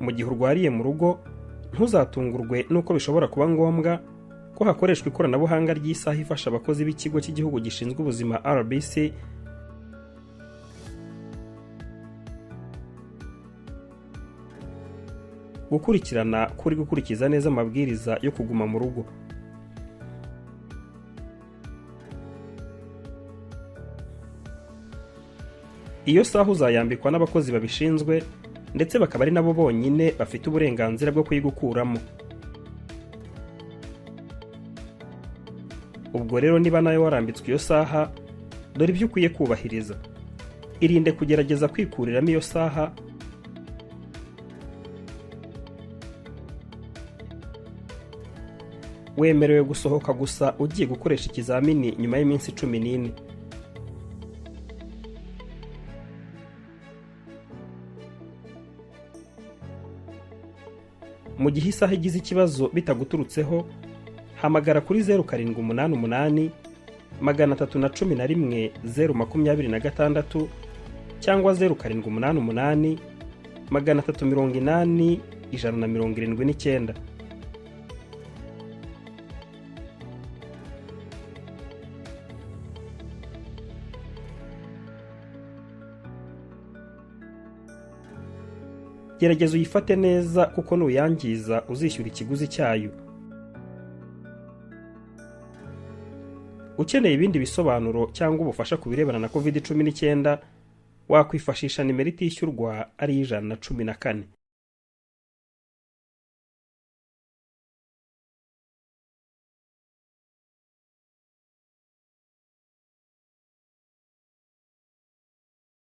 mu gihe urwariye mu rugo ntuzatungurwe nuko bishobora kuba ngombwa ko hakoreshwa ikoranabuhanga ry'isaha ifasha abakozi b'ikigo cy'igihugu gishinzwe ubuzima RBC gukurikirana kuri gukurikiza neza amabwiriza yo kuguma mu rugo. Iyo saha uzayambikwa n'abakozi babishinzwe ndetse bakaba ari nabo bonyine bafite uburenganzira bwo kuyigukuramo. Ubwo rero niba nawe warambitswe iyo saha, dore ibyo ukwiye kubahiriza. Irinde kugerageza kwikuriramo iyo saha. Wemerewe gusohoka gusa ugiye gukoresha ikizamini nyuma y'iminsi 14. Mu gihe isaha igize ikibazo bitaguturutseho, hamagara kuri 0788 311 026 cyangwa 0788 380 179. Gerageza uyifate neza kuko nuyangiza uzishyura ikiguzi cyayo. Ukeneye ibindi bisobanuro cyangwa ubufasha ku birebana na COVID-19 wakwifashisha nimero itishyurwa ari 114.